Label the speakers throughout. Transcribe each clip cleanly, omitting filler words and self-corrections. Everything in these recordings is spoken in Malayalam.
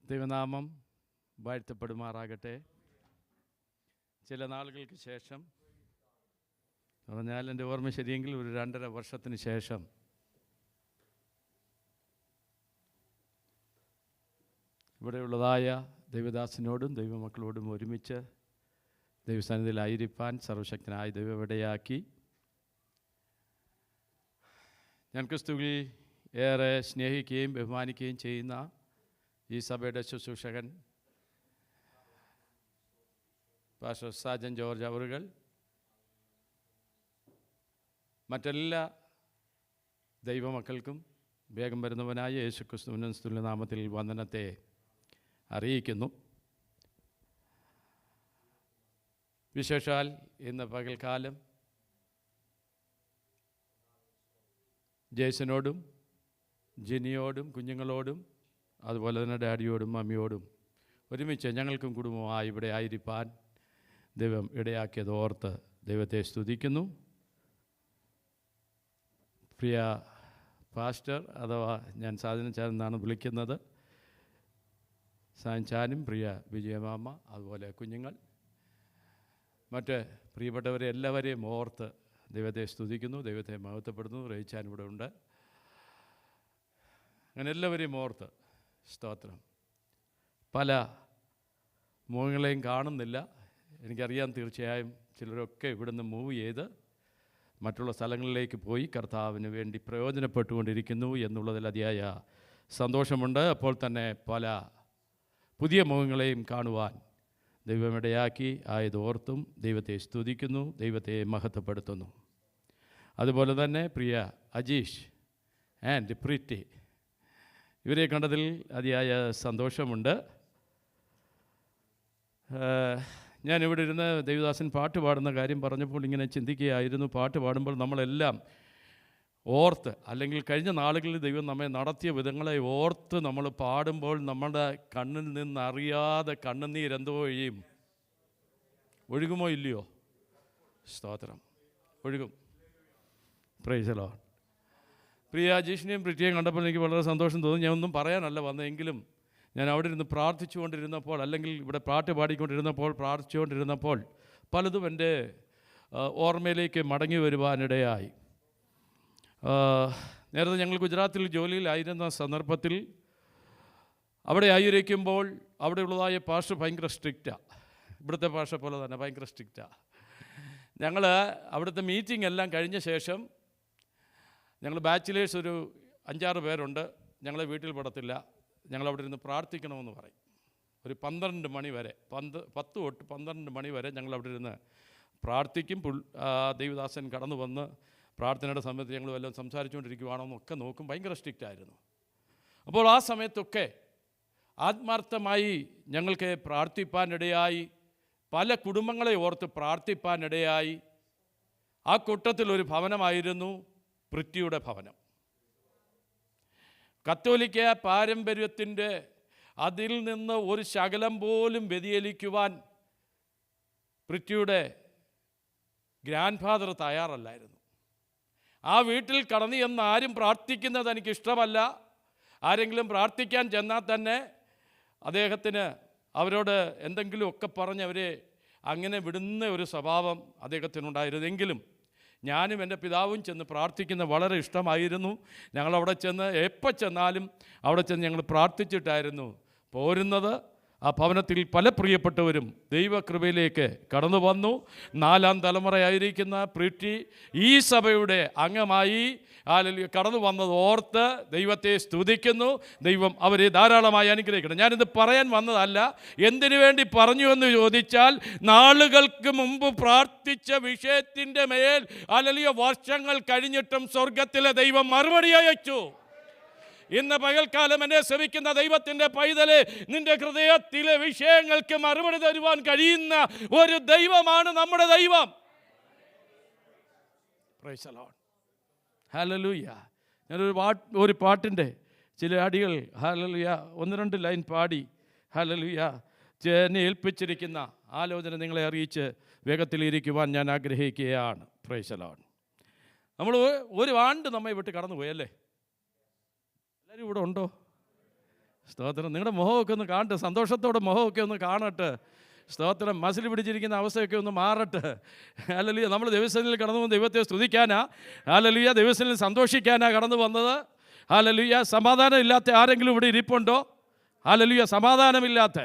Speaker 1: ദൈവനാമം വാഴ്ത്തപ്പെടുമാറാകട്ടെ. ചില നാളുകൾക്ക് ശേഷം, പറഞ്ഞാൽ എൻ്റെ ഓർമ്മ ശരിയെങ്കിൽ ഒരു 2.5 വർഷത്തിന് ശേഷം ഇവിടെയുള്ളതായ ദൈവദാസനോടും ദൈവമക്കളോടും ഒരുമിച്ച് ദൈവസന്നിധിയിലായിരിക്കാൻ സർവശക്തനായ ദൈവം ഇടയാക്കി. ഞാൻ ക്രിസ്തുവിൽ ഏറെ സ്നേഹിക്കുകയും ബഹുമാനിക്കുകയും ചെയ്യുന്ന ഈ സഭയുടെ ശുശ്രൂഷകൻ പാസ്റ്റർ സാജൻ ജോർജ് അവറുകൾ, മറ്റെല്ലാ ദൈവമക്കൾക്കും വേഗം വരുന്നവനായ യേശുക്രിസ്തുവിന്റെ നാമത്തിൽ വന്ദനത്തെ അറിയിക്കുന്നു. വിശേഷാൽ ഇന്ന് പകൽക്കാലം ജേസനോടും ജിനിയോടും കുഞ്ഞുങ്ങളോടും അതുപോലെ തന്നെ ഡാഡിയോടും മമ്മിയോടും ഒരുമിച്ച് ഞങ്ങൾക്കും കുടുംബമായി ഇവിടെ ആയിരിക്കാൻ ദൈവം ഇടയാക്കിയത് ഓർത്ത് ദൈവത്തെ സ്തുതിക്കുന്നു. പ്രിയ പാസ്റ്റർ അഥവാ ഞാൻ സാധനച്ചാൻ എന്നാണ് വിളിക്കുന്നത്, സാൻചാനും പ്രിയ വിജയമാമ, അതുപോലെ കുഞ്ഞുങ്ങൾ, മറ്റ് പ്രിയപ്പെട്ടവരെ എല്ലാവരെയും ഓർത്ത് ദൈവത്തെ സ്തുതിക്കുന്നു, ദൈവത്തെ മഹത്വപ്പെടുന്നു. റയിച്ചാൻ ഇവിടെ ഉണ്ട്. അങ്ങനെ എല്ലാവരെയും ഓർത്ത് സ്തോത്രം. പല മുഖങ്ങളെയും കാണുന്നില്ല, എനിക്കറിയാം. തീർച്ചയായും ചിലരൊക്കെ ഇവിടുന്ന് മൂവ് ചെയ്ത് മറ്റുള്ള സ്ഥലങ്ങളിലേക്ക് പോയി കർത്താവിന് വേണ്ടി പ്രയോജനപ്പെട്ടുകൊണ്ടിരിക്കുന്നു എന്നുള്ളതിൽ അതിയായ സന്തോഷമുണ്ട്. അപ്പോൾ തന്നെ പല പുതിയ മുഖങ്ങളെയും കാണുവാൻ ദൈവമിടയാക്കി ആയതോർത്തും ദൈവത്തെ സ്തുതിക്കുന്നു, ദൈവത്തെ മഹത്വപ്പെടുത്തുന്നു. അതുപോലെ തന്നെ പ്രിയ അജീഷ് ആൻഡ് പ്രീറ്റി, ഇവരെ കണ്ടതിൽ അതിയായ സന്തോഷമുണ്ട്. ഞാനിവിടെ ഇരുന്ന് ദേവദാസൻ പാട്ട് പാടുന്ന കാര്യം പറഞ്ഞപ്പോൾ ഇങ്ങനെ ചിന്തിക്കുകയായിരുന്നു. പാട്ട് പാടുമ്പോൾ നമ്മളെല്ലാം ഓർത്ത്, അല്ലെങ്കിൽ കഴിഞ്ഞ നാളുകളിൽ ദൈവം നമ്മെ നടത്തിയ വിധങ്ങളെ ഓർത്ത് നമ്മൾ പാടുമ്പോൾ നമ്മുടെ കണ്ണിൽ നിന്നറിയാതെ കണ്ണുനീരെന്തോ ചെയ്യും, ഒഴുകുമോ ഇല്ലയോ? സ്തോത്രം, ഒഴുകും. Praise the Lord. പ്രിയ അജീഷിനെയും പ്രിറ്റിയെയും കണ്ടപ്പോൾ എനിക്ക് വളരെ സന്തോഷം തോന്നി. ഞാൻ ഒന്നും പറയാനല്ല വന്നതെങ്കിലും ഞാൻ അവിടെ ഇരുന്ന് പ്രാർത്ഥിച്ചുകൊണ്ടിരുന്നപ്പോൾ, അല്ലെങ്കിൽ ഇവിടെ പാട്ട് പാടിക്കൊണ്ടിരുന്നപ്പോൾ, പ്രാർത്ഥിച്ചുകൊണ്ടിരുന്നപ്പോൾ പലതും എൻ്റെ ഓർമ്മയിലേക്ക് മടങ്ങി വരുവാനിടയായി. നേരത്തെ ഞങ്ങൾ ഗുജറാത്തിൽ ജോലിയിലായിരുന്ന സന്ദർഭത്തിൽ അവിടെ ആയിരിക്കുമ്പോൾ അവിടെയുള്ളതായ ഭാഷ ഭയങ്കര സ്ട്രിക്റ്റാണ്. ഇവിടുത്തെ ഭാഷ പോലെ തന്നെ ഭയങ്കര സ്ട്രിക്റ്റാണ്. ഞങ്ങൾ അവിടുത്തെ മീറ്റിംഗ് എല്ലാം കഴിഞ്ഞ ശേഷം ഞങ്ങൾ ബാച്ചിലേഴ്സ് ഒരു 5-6 പേരുണ്ട്. ഞങ്ങളെ വീട്ടിൽ പെടത്തില്ല. ഞങ്ങളവിടെ ഇരുന്ന് പ്രാർത്ഥിക്കണമെന്ന് പറയും. ഒരു 12 മണി വരെ, 10 തൊട്ട് 12 മണി വരെ ഞങ്ങളവിടെ ഇരുന്ന് പ്രാർത്ഥിക്കും. ദൈവദാസൻ കടന്നു വന്ന് പ്രാർത്ഥനയുടെ സമയത്ത് ഞങ്ങൾ വല്ലതും സംസാരിച്ചുകൊണ്ടിരിക്കുവാണോ എന്നൊക്കെ നോക്കും. ഭയങ്കര സ്ട്രിക്റ്റായിരുന്നു. അപ്പോൾ ആ സമയത്തൊക്കെ ആത്മാർത്ഥമായി ഞങ്ങൾക്ക് പ്രാർത്ഥിപ്പാനിടയായി, പല കുടുംബങ്ങളെ ഓർത്ത് പ്രാർത്ഥിപ്പാനിടയായി. ആ കൂട്ടത്തിലൊരു ഭവനമായിരുന്നു പ്രിറ്റിയുടെ ഭവനം. കത്തോലിക്ക പാരമ്പര്യത്തിൻ്റെ അതിൽ നിന്ന് ഒരു ശകലം പോലും വ്യതിചലിക്കുവാൻ പ്രിറ്റിയുടെ ഗ്രാൻഡ് ഫാദർ തയ്യാറല്ലായിരുന്നു. ആ വീട്ടിൽ കടന്നു ചെന്ന് ആരും പ്രാർത്ഥിക്കുന്നത് എനിക്കിഷ്ടമല്ല. ആരെങ്കിലും പ്രാർത്ഥിക്കാൻ ചെന്നാൽ തന്നെ അദ്ദേഹത്തിന് അവരോട് എന്തെങ്കിലുമൊക്കെ പറഞ്ഞ് അവരെ അങ്ങനെ വിടുന്ന ഒരു സ്വഭാവം അദ്ദേഹത്തിനുണ്ടായിരുന്നെങ്കിലും ഞാനും എൻ്റെ പിതാവും ചെന്ന് പ്രാർത്ഥിക്കുന്നത് വളരെ ഇഷ്ടമായിരുന്നു. ഞങ്ങളവിടെ ചെന്ന് എപ്പോൾ ചെന്നാലും അവിടെ ചെന്ന് ഞങ്ങൾ പ്രാർത്ഥിച്ചിട്ടായിരുന്നു പോരുന്നത്. ആ ഭവനത്തിൽ പല പ്രിയപ്പെട്ടവരും ദൈവകൃപയിലേക്ക് കടന്നു വന്നു. 4-ാം തലമുറയായിരിക്കുന്ന പ്രീറ്റി ഈ സഭയുടെ അംഗമായി കടന്നു വന്നത് ഓർത്ത് ദൈവത്തെ സ്തുതിക്കുന്നു. ദൈവം അവരെ ധാരാളമായി അനുഗ്രഹിക്കണം. ഞാനിത് പറയാൻ വന്നതല്ല. എന്തിനു വേണ്ടി പറഞ്ഞു എന്ന് ചോദിച്ചാൽ, നാളുകൾക്ക് മുമ്പ് പ്രാർത്ഥിച്ച വിഷയത്തിൻ്റെ മേൽ വർഷങ്ങൾ കഴിഞ്ഞിട്ടും സ്വർഗത്തിലെ ദൈവം മറുപടി അയച്ചു. ഇന്ന് പകൽക്കാലം എന്നെ ശ്രമിക്കുന്ന ദൈവത്തിൻ്റെ പൈതലെ, നിന്റെ ഹൃദയത്തിലെ വിഷയങ്ങൾക്ക് മറുപടി തരുവാൻ കഴിയുന്ന ഒരു ദൈവമാണ് നമ്മുടെ ദൈവം. Price the Lord. ഹല്ലേലൂയ. ഞാനൊരു പാട്ടിൻ്റെ ചില അടികൾ ഹല്ലേലൂയ 1-2 ലൈൻ പാടി ഹല്ലേലൂയ എന്നെ ഏൽപ്പിച്ചിരിക്കുന്ന ആലോചന നിങ്ങളെ അറിയിച്ച് വേഗത്തിലിരിക്കുവാൻ ഞാൻ ആഗ്രഹിക്കുകയാണ്. Price the Lord. നമ്മൾ ഒരു ആണ്ട് നമ്മെ വിട്ട് കടന്നു പോയല്ലേ? എല്ലാവരും ഇവിടെ ഉണ്ടോ? സ്തോത്രം. നിങ്ങളുടെ മുഖമൊക്കെ ഒന്ന് കാണട്ടെ, സന്തോഷത്തോടെ മുഖമൊക്കെ ഒന്ന് കാണട്ടെ. സ്തോത്രം. മസിൽ പിടിച്ചിരിക്കുന്ന അവസ്ഥയൊക്കെ ഒന്ന് മാറട്ടെ. ഹല്ലേലൂയ. നമ്മൾ ദൈവസന്നിധിയിൽ കടന്നു വന്ന് ദൈവത്തെ സ്തുതിക്കാനാ, ഹല്ലേലൂയ, ദൈവസന്നിധിയിൽ സന്തോഷിക്കാനാ കടന്നു വന്നത്. ഹല്ലേലൂയ. സമാധാനം ഇല്ലാത്ത ആരെങ്കിലും ഇവിടെ ഇരിപ്പുണ്ടോ? ഹല്ലേലൂയ. സമാധാനമില്ലാത്ത,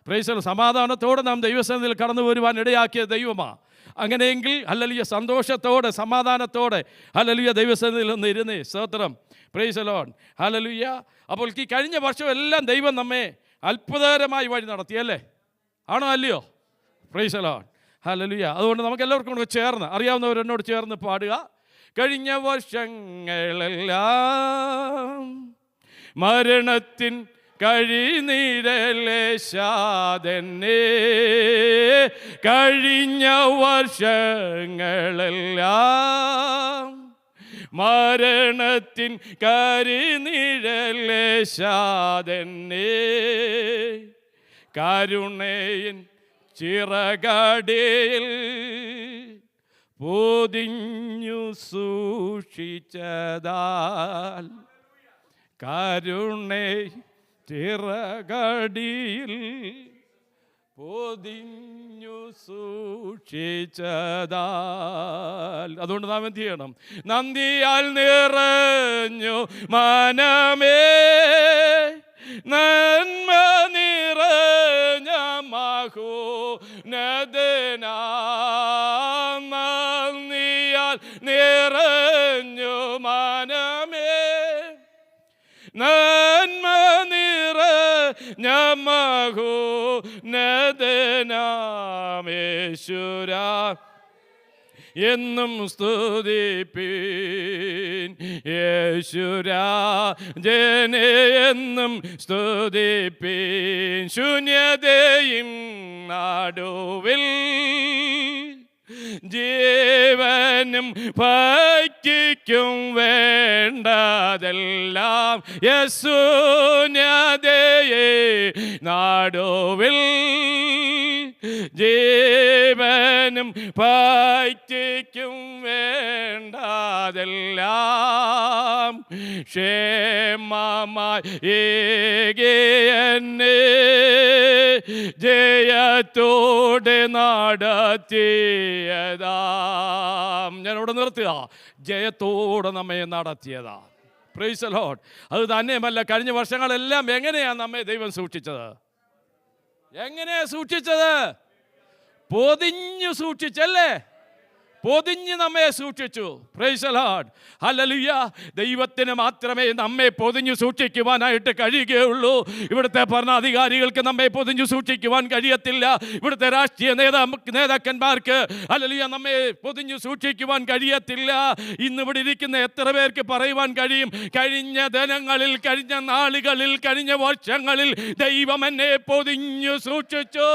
Speaker 1: പ്രൈസ് ദി ലോർഡ്, സമാധാനത്തോടെ നാം ദൈവസന്നിധിയിൽ കടന്നു വരുവാൻ ഇടയാക്കിയ ദൈവമാണ്. അങ്ങനെയെങ്കിൽ ഹല്ലേലൂയ, സന്തോഷത്തോടെ സമാധാനത്തോടെ ഹല്ലേലൂയ ദൈവസന്നിധിയിൽ ഒന്ന് ഇരുന്നേ. സ്തോത്രം. Price the Lord. ഹല്ലേലൂയ. അപ്പോൾ ഈ കഴിഞ്ഞ വർഷം എല്ലാം ദൈവം നമ്മെ അത്ഭുതകരമായി വഴി നടത്തിയല്ലേ? ആണോ അല്ലയോ? Praise the Lord. ഹല്ലേലൂയ. അതുകൊണ്ട് നമുക്ക് എല്ലാവർക്കും കൂടെ ചേർന്ന്, അറിയാവുന്നവർ എന്നോട് ചേർന്ന് പാടുക. കഴിഞ്ഞ വർഷങ്ങളെല്ലാം മരണത്തിൻ കഴിനീരലേശാതെന്നെ, കഴിഞ്ഞ വർഷങ്ങളെല്ലാം മരണത്തിൻ കരിനിഴലേശാതെന്നെ, കരുണയിൻ ചിറകടിയിൽ പൊതിഞ്ഞു സൂക്ഷിച്ചതാൽ, കരുണയിൻ ചിറകടിയിൽ പൊതിഞ്ഞു സൂക്ഷിച്ചതാൽ. അതുകൊണ്ട് നാം എന്ത് ചെയ്യണം? നന്ദിയാൽ നിറഞ്ഞു മനമേ, നന്മ നിറഞ്ഞ മഹോന്നതനാം, നന്ദിയാൽ നിറഞ്ഞു മനമേ, നന്മ നിറഞ്ഞ മഹോന്നതനാമേശ്വരാ എന്നും സ്തുതിപ്പീൻ, യേശുരാജനെ എന്നും സ്തുതിപ്പീൻ. ശൂന്യതയും നടുവിൽ ജീവനും ഭക്തിക്കും വേണ്ടതെല്ലാം യേശുന്യതയെ നടുവിൽ ജീവനും ഭക്തിക്കും വേണ്ടതെല്ലാം ക്ഷേമമായി ഏകിയെന്നെ ജയത്തോടെ നടത്തിയതാം. ഞാനിവിടെ നിർത്തുക. ജയത്തോടെ നമ്മെ നടത്തിയതാ. Price the Lord. അത് തന്നെയുമല്ല, കഴിഞ്ഞ വർഷങ്ങളെല്ലാം എങ്ങനെയാണ് നമ്മെ ദൈവം സൂക്ഷിച്ചത്? എങ്ങനെയാ സൂക്ഷിച്ചത്? പൊതിഞ്ഞു സൂക്ഷിച്ചല്ലേ? പൊതിഞ്ഞ് നമ്മെ സൂക്ഷിച്ചു. Price the Lord. ഹല്ലേലൂയ. ദൈവത്തിന് മാത്രമേ നമ്മെ പൊതിഞ്ഞു സൂക്ഷിക്കുവാനായിട്ട് കഴിയുകയുള്ളൂ. ഇവിടുത്തെ ഭരണാധികാരികൾക്ക് നമ്മെ പൊതിഞ്ഞു സൂക്ഷിക്കുവാൻ കഴിയത്തില്ല. ഇവിടുത്തെ രാഷ്ട്രീയ നേതാക്കന്മാർക്ക് ഹല്ലേലൂയ നമ്മെ പൊതിഞ്ഞു സൂക്ഷിക്കുവാൻ കഴിയത്തില്ല. ഇന്നിവിടെ ഇരിക്കുന്ന എത്ര പേർക്ക് പറയുവാൻ കഴിയും, കഴിഞ്ഞ ദിനങ്ങളിൽ, കഴിഞ്ഞ നാളുകളിൽ, കഴിഞ്ഞ വർഷങ്ങളിൽ ദൈവം എന്നെ പൊതിഞ്ഞു സൂക്ഷിച്ചു?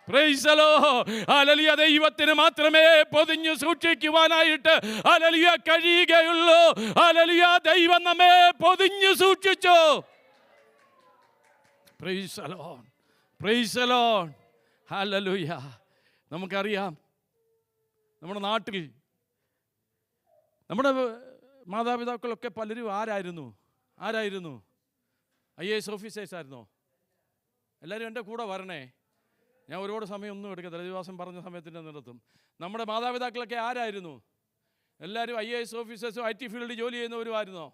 Speaker 1: Price the Lord. ഹല്ലേലൂയ. ദൈവത്തിന് മാത്രമേ പൊതിഞ്ഞു സൂക്ഷിക്കുവാനായിട്ട് ഹല്ലേലൂയ കഴിയുകയുള്ളൂ. ഹല്ലേലൂയ. ദൈവം നമ്മെ പൊതിഞ്ഞു സൂക്ഷിച്ചു. Price the Lord. Price the Lord. Hallelujah. നമുക്കറിയാം, നമ്മുടെ നാട്ടിൽ നമ്മുടെ മാതാപിതാക്കളൊക്കെ പലരും ആരായിരുന്നു? IAS ഓഫീസേഴ്സ് ആയിരുന്നോ? എല്ലാവരും എൻ്റെ കൂടെ വരണേ. ഞാൻ ഒരുപാട് സമയം ഒന്നും എടുക്കത്തില്ല, ദിവസം പറഞ്ഞ സമയത്തിൻ്റെ നിർത്തും. നമ്മുടെ മാതാപിതാക്കളൊക്കെ ആരായിരുന്നു? എല്ലാവരും IAS ഓഫീസേഴ്സും IT ഫീൽഡിൽ ജോലി ചെയ്യുന്നവരുമായിരുന്നോ?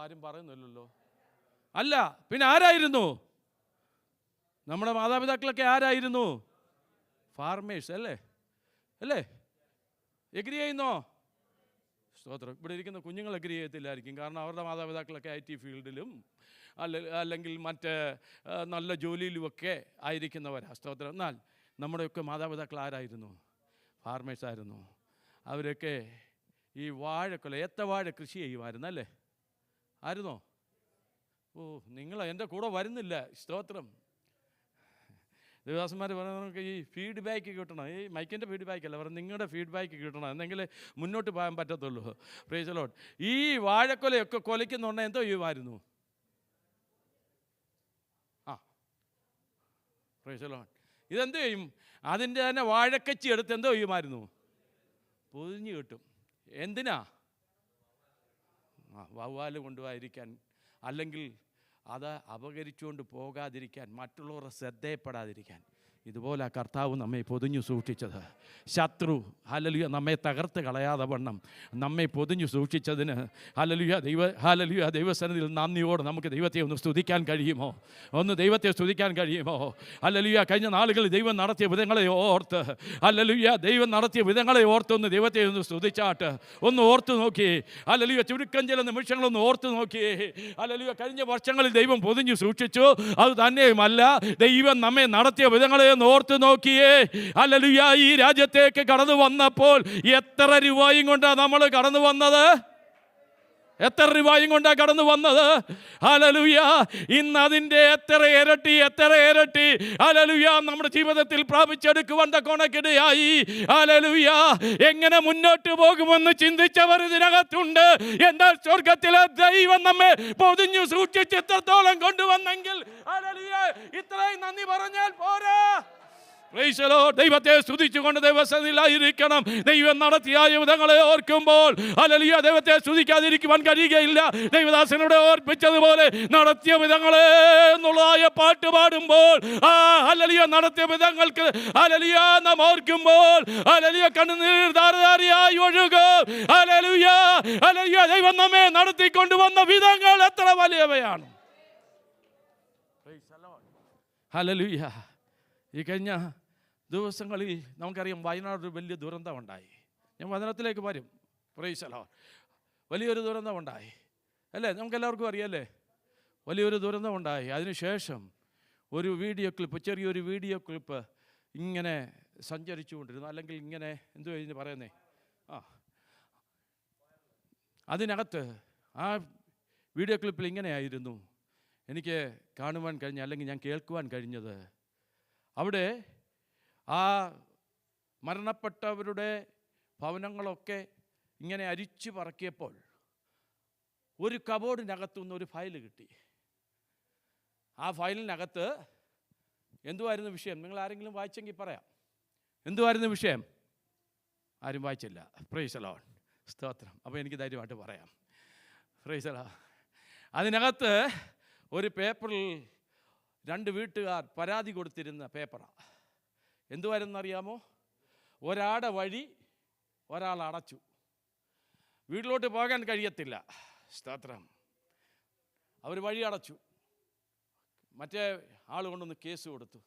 Speaker 1: ആരും പറയുന്നില്ലല്ലോ. അല്ല, പിന്നെ ആരായിരുന്നു? നമ്മുടെ മാതാപിതാക്കളൊക്കെ ആരായിരുന്നു? ഫാർമേഴ്സ് അല്ലേ? എഗ്രി ചെയ്യുന്നോ? സ്തോത്രം. ഇവിടെ ഇരിക്കുന്ന കുഞ്ഞുങ്ങൾ എഗ്രി ചെയ്യത്തില്ലായിരിക്കും, കാരണം അവരുടെ മാതാപിതാക്കളൊക്കെ IT ഫീൽഡിലും അല്ലെങ്കിൽ മറ്റ് നല്ല ജോലിയിലുമൊക്കെ ആയിരിക്കുന്നവരാണ്. സ്തോത്രം. എന്നാൽ നമ്മുടെയൊക്കെ മാതാപിതാക്കൾ ആരായിരുന്നു? ഫാർമേഴ്സ് ആയിരുന്നു. അവരൊക്കെ ഈ വാഴക്കൊല, ഏത്തവാഴ കൃഷി ചെയ്യുമായിരുന്നു അല്ലേ? ആയിരുന്നോ? ഓ, നിങ്ങൾ എൻ്റെ കൂടെ വരുന്നില്ല. സ്തോത്രം. ദേവദാസന്മാർ പറയുന്നത് ഈ ഫീഡ്ബാക്ക് കിട്ടണം. ഈ മൈക്കിൻ്റെ ഫീഡ്ബാക്ക് അല്ല പറഞ്ഞത്, നിങ്ങളുടെ ഫീഡ്ബാക്ക് കിട്ടണം, എന്നെങ്കിൽ മുന്നോട്ട് പോകാൻ പറ്റത്തുള്ളൂ. Price the Lord. ഈ വാഴക്കൊലയൊക്കെ കൊലയ്ക്കുന്നുണ്ടെ എന്തോ ചെയ്യുമായിരുന്നു? Price the Lord. ഇതെന്ത് ചെയ്യും? അതിൻ്റെ തന്നെ വാഴക്കച്ചി എടുത്ത് എന്തോ ചെയ്യുമായിരുന്നു? പൊതിഞ്ഞ് കിട്ടും. എന്തിനാ? വവ്വാല് കൊണ്ടുപോയിരിക്കാൻ, അല്ലെങ്കിൽ അത് അപകരിച്ചുകൊണ്ട് പോകാതിരിക്കാൻ, മറ്റുള്ളവരുടെ ശ്രദ്ധയപ്പെടാതിരിക്കാൻ ഇതുപോലെ കർത്താവ് നമ്മെ പൊതിഞ്ഞു സൂക്ഷിച്ചത്. ശത്രു ഹല്ലേലൂയ നമ്മെ തകർത്ത് കളയാതെ വണ്ണം നമ്മെ പൊതിഞ്ഞു സൂക്ഷിച്ചതിന് ഹല്ലേലൂയ ദൈവസന്നിധിയിൽ നന്ദിയോടെ നമുക്ക് ദൈവത്തെ ഒന്ന് സ്തുതിക്കാൻ കഴിയുമോ? ഒന്ന് ദൈവത്തെ സ്തുതിക്കാൻ കഴിയുമോ? ഹല്ലേലൂയ കഴിഞ്ഞ നാളുകളിൽ ദൈവം നടത്തിയ വിധങ്ങളെ ഓർത്ത്, ഹല്ലേലൂയ ദൈവം നടത്തിയ വിധങ്ങളെ ഓർത്ത് ഒന്ന് ദൈവത്തെ ഒന്ന് സ്തുതിച്ചാട്ട് ഒന്ന് ഓർത്ത് നോക്കി. ഹല്ലേലൂയ ചുരുക്കം ചില നിമിഷങ്ങളൊന്ന് ഓർത്ത് നോക്കി. ഹല്ലേലൂയ കഴിഞ്ഞ വർഷങ്ങളിൽ ദൈവം പൊതിഞ്ഞു സൂക്ഷിച്ചു. അത് തന്നെയുമല്ല, ദൈവം നമ്മെ നടത്തിയ വിധങ്ങളെ ഓർത്ത് നോക്കിയേ. ഹല്ലേലൂയ ഈ രാജ്യത്തേക്ക് കടന്നു വന്നപ്പോൾ എത്ര രൂപയും കൊണ്ടാണ് നമ്മൾ കടന്നു വന്നത്? എത്ര രൂപയും കൊണ്ടാണ് കടന്നു വന്നത്? ഹല്ലേലൂയ ഇന്ന് അതിൻ്റെ എത്ര ഇരട്ടി ഹല്ലേലൂയ നമ്മുടെ ജീവിതത്തിൽ പ്രാപിച്ചെടുക്കുവാൻ കൊണക്കിടയായി. ഹല്ലേലൂയ എങ്ങനെ മുന്നോട്ട് പോകുമെന്ന് ചിന്തിച്ചവർ ഇതിനകത്തുണ്ട്. എന്നാൽ സ്വർഗത്തിലെ ദൈവം നമ്മെ പൊതിഞ്ഞു സൂക്ഷിച്ച് ഇത്രത്തോളം കൊണ്ടുവന്നെങ്കിൽ ഹല്ലേലൂയ ഇത്രയും നന്ദി പറഞ്ഞാൽ പോരാ. ദൈവത്തെ സ്തുതിച്ചുകൊണ്ട് ദൈവസന്നിധിയിലായിരിക്കണം. ദൈവം നടത്തിയ വിധങ്ങളെ ഓർക്കുമ്പോൾ ഹല്ലേലൂയ ദൈവത്തെ സ്തുതിക്കാതിരിക്കുവാൻ കഴിയുകയില്ല. ദൈവദാസനോട് ഓർപ്പിച്ചതുപോലെ നടത്തിയ വിധങ്ങളെ എന്നുള്ളതായ പാട്ട് പാടുമ്പോൾ ഹല്ലേലൂയ നടത്തിയ വിധങ്ങൾക്ക് ഹല്ലേലൂയ നാം ഓർക്കുമ്പോൾ ഹല്ലേലൂയ കണ്ണുനീർ ധാരധാരയായി ഒഴുകും. ഹല്ലേലൂയ ദൈവം നമ്മെ നടത്തിക്കൊണ്ടുവന്ന വിധങ്ങൾ എത്ര വലിയവയാണ്. ഹല്ലേലൂയ ഈ കഴിഞ്ഞ ദിവസങ്ങളിൽ നമുക്കറിയാം വയനാട് ഒരു വലിയ ദുരന്തമുണ്ടായി. ഞാൻ വചനത്തിലേക്ക് വരും. Price the Lord. വലിയൊരു ദുരന്തമുണ്ടായി അല്ലേ? നമുക്കെല്ലാവർക്കും അറിയാമല്ലേ? വലിയൊരു ദുരന്തമുണ്ടായി. അതിനുശേഷം ഒരു വീഡിയോ ക്ലിപ്പ്, ചെറിയൊരു വീഡിയോ ക്ലിപ്പ് ഇങ്ങനെ സഞ്ചരിച്ചു കൊണ്ടിരുന്നു. അല്ലെങ്കിൽ ഇങ്ങനെ എന്തോ ഇതിന് പറയുന്നേ, അതിനകത്ത് ആ വീഡിയോ ക്ലിപ്പിൽ ഇങ്ങനെയായിരുന്നു എനിക്ക് കാണുവാൻ കഴിഞ്ഞ, അല്ലെങ്കിൽ ഞാൻ കേൾക്കുവാൻ കഴിഞ്ഞത്. അവിടെ ആ മരണപ്പെട്ടവരുടെ ഭവനങ്ങളൊക്കെ ഇങ്ങനെ അരിച്ചു പറക്കിയപ്പോൾ ഒരു കബോർഡിനകത്തുനിന്ന് ഒരു ഫയൽ കിട്ടി. ആ ഫയലിനകത്ത് എന്തുവായിരുന്നു വിഷയം? നിങ്ങൾ ആരെങ്കിലും വായിച്ചെങ്കിൽ പറയാം. എന്തുവായിരുന്നു വിഷയം? ആരും വായിച്ചില്ല. Praise the Lord. സ്തോത്രം. അപ്പോൾ എനിക്ക് ധൈര്യമായിട്ട് പറയാം. Praise the Lord. അതിനകത്ത് ഒരു പേപ്പറിൽ 2 വീട്ടുകാർ പരാതി കൊടുത്തിരുന്ന പേപ്പറാണ്. എന്തുവായിരുന്നറിയാമോ? ഒരാടെ വഴി ഒരാൾ അടച്ചു. വീട്ടിലോട്ട് പോകാൻ കഴിയത്തില്ല. സ്തോത്രം. അവർ വഴി അടച്ചു. മറ്റേ ആൾ കൊണ്ടൊന്ന് കേസ് കൊടുത്തു.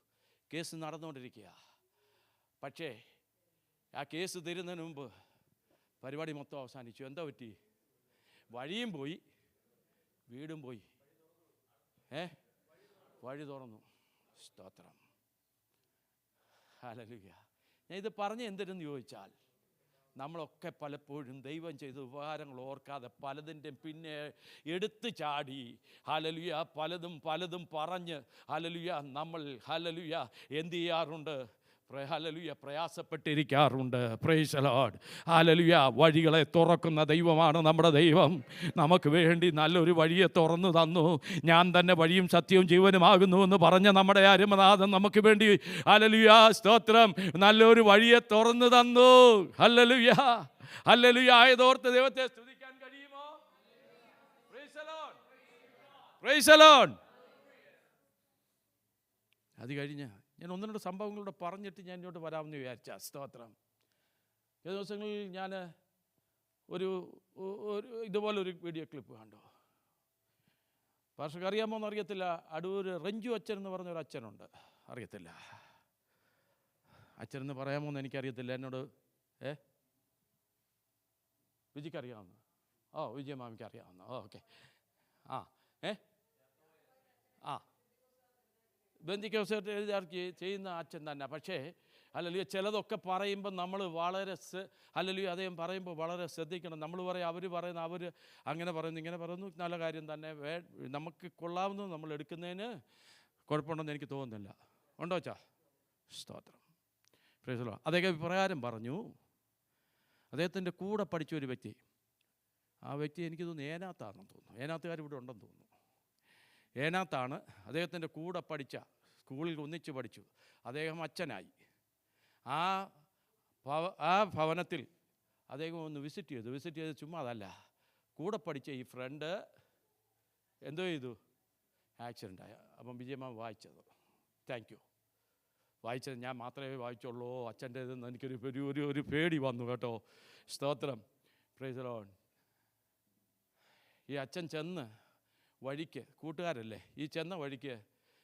Speaker 1: കേസ് നടന്നുകൊണ്ടിരിക്കുക. പക്ഷേ ആ കേസ് തരുന്നതിന് മുമ്പ് പരിപാടി മൊത്തം അവസാനിച്ചു. എന്താ പറ്റി? വഴിയും പോയി, വീടും പോയി. വഴി തുറന്നു. സ്തോത്രം. ഹല്ലേലൂയ. ഞാൻ ഇത് പറഞ്ഞ് എന്തിനെന്ന് ചോദിച്ചാൽ, നമ്മളൊക്കെ പലപ്പോഴും ദൈവം ചെയ്ത ഉപകാരങ്ങൾ ഓർക്കാതെ പലതിൻ്റെയും പിന്നെ എടുത്തു ചാടി ഹല്ലേലൂയ പലതും പറഞ്ഞ് ഹല്ലേലൂയ നമ്മൾ ഹല്ലേലൂയ എന്ത് ചെയ്യാറുണ്ട്? ഹല്ലേലൂയ പ്രയാസപ്പെട്ടിരിക്കാറുണ്ട്. Praise the Lord. ഹല്ലേലൂയ വഴികളെ തുറക്കുന്ന ദൈവമാണ് നമ്മുടെ ദൈവം. നമുക്ക് വേണ്ടി നല്ലൊരു വഴിയെ തുറന്നു തന്നു. ഞാൻ തന്നെ വഴിയും സത്യവും ജീവനുമാകുന്നു എന്ന് പറഞ്ഞ നമ്മുടെ അരുമനാഥൻ നമുക്ക് വേണ്ടി ഹല്ലേലൂയ സ്തോത്രം നല്ലൊരു വഴിയെ തുറന്നു തന്നു. Hallelujah hallelujah. ആയതോർത്ത് ദൈവത്തെ സ്തുതിക്കാൻ കഴിയുമോ? Price the Lord. Price the Lord. അത് കഴിഞ്ഞ് ഞാൻ 1-2 സംഭവങ്ങളൂടെ പറഞ്ഞിട്ട് ഞാൻ ഇങ്ങോട്ട് വരാമെന്ന് വിചാരിച്ച. സ്തോത്രം. ചില ദിവസങ്ങളിൽ ഞാൻ ഒരു ഇതുപോലൊരു വീഡിയോ ക്ലിപ്പ് കണ്ടു. പാസ്റ്റർക്ക് അറിയാമോ എന്ന് അറിയത്തില്ല. അടൂർ റഞ്ജു അച്ഛൻ എന്ന് പറഞ്ഞൊരു അച്ഛനുണ്ട്. അറിയത്തില്ല. അച്ഛനെന്ന് പറയാമോ എന്ന് എനിക്കറിയത്തില്ല. എന്നോട് വിജിക്ക് അറിയാവുന്ന? വിജയ മാമിക്ക് അറിയാവുന്ന? ഓക്കെ. ബന്ധിക്കോസായിട്ട് എഴുതി ചെയ്യുന്ന അച്ഛൻ തന്നെ. പക്ഷേ ഹല്ലേലൂയ ചിലതൊക്കെ പറയുമ്പോൾ നമ്മൾ വളരെ ഹല്ലേലൂയ അദ്ദേഹം പറയുമ്പോൾ വളരെ ശ്രദ്ധിക്കണം. നമ്മൾ പറയും, അവർ പറയുന്ന, അവർ അങ്ങനെ പറയുന്നു ഇങ്ങനെ പറയുന്നു, നല്ല കാര്യം തന്നെ. നമുക്ക് കൊള്ളാവുന്നത് നമ്മൾ എടുക്കുന്നതിന് കുഴപ്പമുണ്ടെന്ന് എനിക്ക് തോന്നുന്നില്ല. ഉണ്ടോ ചാ? സ്തോത്രം. Price the Lord. അദ്ദേഹം പ്രകാരം പറഞ്ഞു. അദ്ദേഹത്തിൻ്റെ കൂടെ പഠിച്ച ഒരു വ്യക്തി, ആ വ്യക്തി എനിക്ക് തോന്നുന്നു ഏനാത്താണെന്ന് തോന്നുന്നു. ഏനാത്തുകാർ ഇവിടെ ഉണ്ടെന്ന് തോന്നുന്നു. ഏനാത്താണ്. അദ്ദേഹത്തിൻ്റെ കൂടെ പഠിച്ച, സ്കൂളിൽ ഒന്നിച്ച് പഠിച്ചു. അദ്ദേഹം അച്ഛനായി. ആ ഭവനത്തിൽ അദ്ദേഹം ഒന്ന് വിസിറ്റ് ചെയ്ത് ചുമ്മാ അതല്ല, കൂടെ പഠിച്ച ഈ ഫ്രണ്ട് എന്തോ ചെയ്തു? ആക്സിഡൻ്റായ. അപ്പം വിജയമ്മ വായിച്ചത്, താങ്ക് യു. വായിച്ചത് ഞാൻ മാത്രമേ വായിച്ചുള്ളൂ, അച്ഛൻ്റേതെന്ന് എനിക്കൊരു പേടി വന്നു കേട്ടോ. സ്തോത്രം, പ്രൈസ് ദി ലോർഡ്. ഈ അച്ഛൻ ചെന്ന് വഴിക്ക്, കൂട്ടുകാരല്ലേ, ഈ ചെന്ന വഴിക്ക്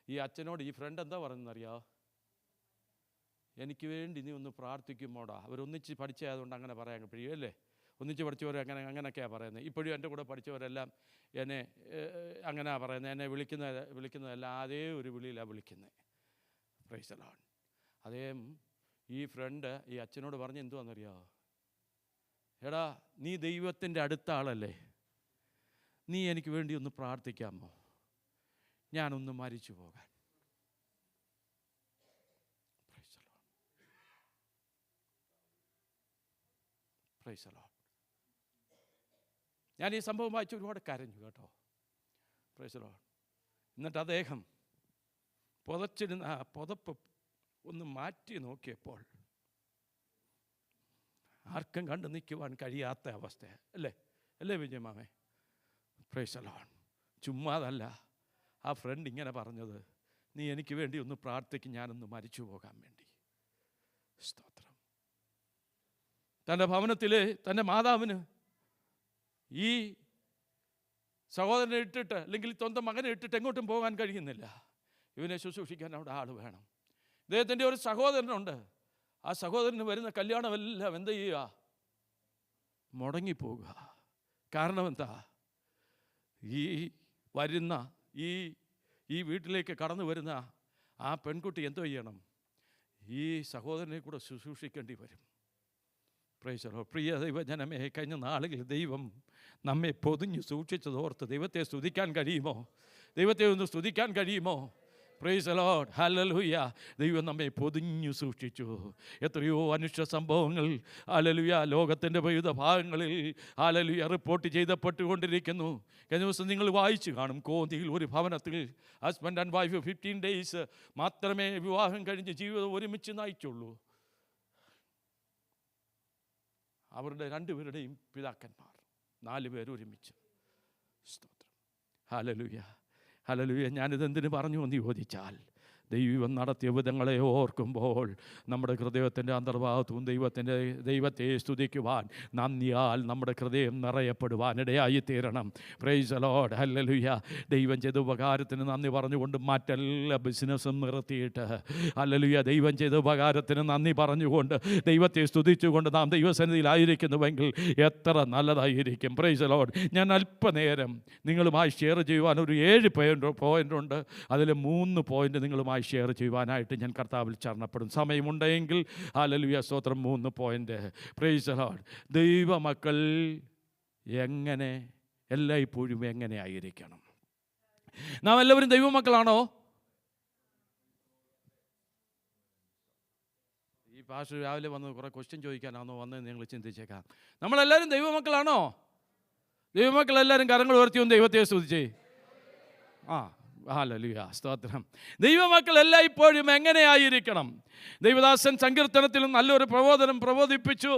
Speaker 1: ഈ അച്ഛനോട് ഈ ഫ്രണ്ട് എന്താ പറയുന്നറിയോ? എനിക്ക് വേണ്ടി നീ ഒന്ന് പ്രാർത്ഥിക്കുമോടാ. അവരൊന്നിച്ച് പഠിച്ചതുകൊണ്ട് അങ്ങനെ പറയാൻ കഴിയുമല്ലേ, ഒന്നിച്ച് പഠിച്ചവർ അങ്ങനെയൊക്കെയാണ് പറയുന്നത്. ഇപ്പോഴും എൻ്റെ കൂടെ പഠിച്ചവരെല്ലാം എന്നെ അങ്ങനെ പറയുന്നത്, എന്നെ വിളിക്കുന്നതെല്ലാം അതേ ഒരു വിളിയിലാണ് വിളിക്കുന്നത്. Price the Lord. അതേ ഈ ഫ്രണ്ട് ഈ അച്ഛനോട് പറഞ്ഞ് എന്തുവാണെന്നറിയോ? എടാ, നീ ദൈവത്തിൻ്റെ അടുത്ത ആളല്ലേ, നീ എനിക്ക് വേണ്ടി ഒന്ന് പ്രാർത്ഥിക്കാമോ, ഞാനൊന്ന് മരിച്ചു പോകാൻ. Price the Lord. ഞാൻ ഈ സംഭവം വായിച്ച് ഒരുപാട് കരഞ്ഞു കേട്ടോ. Price the Lord. എന്നിട്ട് അദ്ദേഹം പുതച്ചിരുന്ന ആ പുതപ്പ് ഒന്ന് മാറ്റി നോക്കിയപ്പോൾ ആർക്കും കണ്ടു നിൽക്കുവാൻ കഴിയാത്ത അവസ്ഥ അല്ലേ വിജയമാമേ? Price the Lord. ചുമ്മാതല്ല ആ ഫ്രണ്ട് ഇങ്ങനെ പറഞ്ഞത്, നീ എനിക്ക് വേണ്ടി ഒന്ന് പ്രാർത്ഥിക്കും, ഞാനൊന്ന് മരിച്ചു പോകാൻ വേണ്ടി. സ്തോത്രം. തൻ്റെ ഭവനത്തിൽ തൻ്റെ മാതാവിന് ഈ സഹോദരനെ ഇട്ടിട്ട്, അല്ലെങ്കിൽ സ്വന്തം മകനെ ഇട്ടിട്ട് എങ്ങോട്ടും പോകാൻ കഴിയുന്നില്ല. ഇവനെ ശുശ്രൂഷിക്കാൻ അവിടെ ആൾ വേണം. ഇദ്ദേഹത്തിൻ്റെ ഒരു സഹോദരനുണ്ട്. ആ സഹോദരന് വരുന്ന കല്യാണമെല്ലാം എന്ത് ചെയ്യുക? മുടങ്ങിപ്പോകുക. കാരണം എന്താ? ഈ വരുന്ന ഈ വീട്ടിലേക്ക് കടന്നു വരുന്ന ആ പെൺകുട്ടി എന്തോ ചെയ്യണം? ഈ സഹോദരനെ കൂടെ ശുശ്രൂഷിക്കേണ്ടി വരും. Price the Lord. പ്രിയ ദൈവജനമേ, കഴിഞ്ഞ നാളുകളിൽ ദൈവം നമ്മെ പൊതിഞ്ഞ് സൂക്ഷിച്ചതോർത്ത് ദൈവത്തെ സ്തുതിക്കാൻ കഴിയുമോ? ദൈവത്തെ ഒന്ന് സ്തുതിക്കാൻ കഴിയുമോ? Price the Lord. ഹല്ലേലൂയ. ദൈവം നമ്മെ പൊതിഞ്ഞു സൂക്ഷിച്ചു. എത്രയോ അനിഷ്ട സംഭവങ്ങൾ ഹല്ലേലൂയ ലോകത്തിൻ്റെ വിവിധ ഭാഗങ്ങളിൽ ഹല്ലേലൂയ റിപ്പോർട്ട് ചെയ്യപ്പെട്ടുകൊണ്ടിരിക്കുന്നു. കഴിഞ്ഞ ദിവസം നിങ്ങൾ വായിച്ചു കാണും, കോന്നിയിൽ ഒരു ഭവനത്തിൽ ഹസ്ബൻഡ് ആൻഡ് വൈഫ് 15 days മാത്രമേ വിവാഹം കഴിഞ്ഞ് ജീവിതം ഒരുമിച്ച് നയിച്ചുള്ളൂ. അവരുടെ രണ്ടുപേരുടെയും പിതാക്കന്മാർ 4 പേർ ഒരുമിച്ച്. സ്തോത്രം. Hallelujah, hallelujah. ഞാനിതെന്തിനു പറഞ്ഞു എന്ന് ചോദിച്ചാൽ, ദൈവം നടത്തിയ വിധങ്ങളെ ഓർക്കുമ്പോൾ നമ്മുടെ ഹൃദയത്തിൻ്റെ അന്തർഭാഗത്തും ദൈവത്തെ സ്തുതിക്കുവാൻ നന്ദിയാൽ നമ്മുടെ ഹൃദയം നിറയപ്പെടുവാനിടയായി തീരണം. Price the Lord. ഹല്ലേലൂയ. ദൈവം ചെയ്ത ഉപകാരത്തിന് നന്ദി പറഞ്ഞുകൊണ്ട് മറ്റെല്ലാ ബിസിനസ്സും നിർത്തിയിട്ട് ഹല്ലേലൂയ ദൈവം ചെയ്ത ഉപകാരത്തിന് നന്ദി പറഞ്ഞുകൊണ്ട് ദൈവത്തെ സ്തുതിച്ചുകൊണ്ട് നാം ദൈവസന്നിധിയിലായിരിക്കുന്നുവെങ്കിൽ എത്ര നല്ലതായിരിക്കും. Price the Lord. ഞാൻ അല്പനേരം നിങ്ങളുമായി ഷെയർ ചെയ്യുവാൻ ഒരു 7 പോയിൻ്റ് ഉണ്ട്. അതിൽ 3 പോയിൻ്റ് നിങ്ങളുമായി ഷെയർ ചെയ്യുവാനായിട്ട് ഞാൻ കർത്താവിൽ ചരണപ്പെടും. സമയമുണ്ടെങ്കിൽ ഹല്ലേലൂയ സ്തോത്രം. 3 പോയിൻ്റ്. Price the Lord. ദൈവമക്കൾ എങ്ങനെ എല്ലായ്പ്പോഴും എങ്ങനെ ആയിരിക്കണം? നാം എല്ലാവരും ദൈവമക്കളാണോ? ഈ പാസ്റ്റർ രാവിലെ വന്ന് കുറേ ക്വസ്റ്റ്യൻ ചോദിക്കാനാണോ വന്ന് നിങ്ങൾ ചിന്തിച്ചേക്കാം. നമ്മളെല്ലാവരും ദൈവമക്കളാണോ? ദൈവമക്കളെല്ലാവരും കരങ്ങൾ ഉയർത്തി ഒന്ന് ദൈവത്തെ സ്തുതിച്ചേ. ഹല്ലേലൂയ സ്തോത്രം. ദൈവമക്കൾ എല്ലായ്പ്പോഴും എങ്ങനെയായിരിക്കണം? ദൈവദാസൻ സങ്കീർത്തനത്തിലും നല്ലൊരു പ്രബോധനം പ്രബോധിപ്പിച്ചു.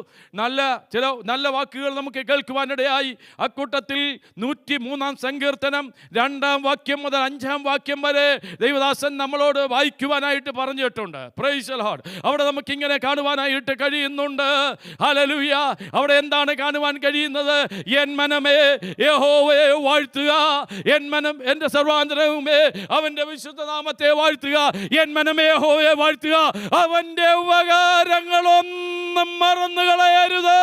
Speaker 1: നല്ല വാക്കുകൾ നമുക്ക് കേൾക്കുവാനിടയായി. അക്കൂട്ടത്തിൽ 103-ാം സങ്കീർത്തനം 2-ാം വാക്യം മുതൽ 5-ാം വാക്യം വരെ ദൈവദാസൻ നമ്മളോട് വായിക്കുവാനായിട്ട് പറഞ്ഞിട്ടുണ്ട്. Price the Lord. അവിടെ നമുക്കിങ്ങനെ കാണുവാനായിട്ട് കഴിയുന്നുണ്ട്. ഹല്ലേലൂയ. അവിടെ എന്താണ് കാണുവാൻ കഴിയുന്നത്? എൻ മനമേ യഹോവയെ വാഴ്ത്തുക, എൻ മനം എൻ്റെ സർവാന്തരവുമേ അവൻ്റെ വിശുദ്ധ നാമത്തെ വാഴ്ത്തുക. എൻ മനമേ യഹോവയെ വാഴ്ത്തുക, അവൻ്റെ ഉപകാരങ്ങളൊന്നും മറന്നു കളയരുത്.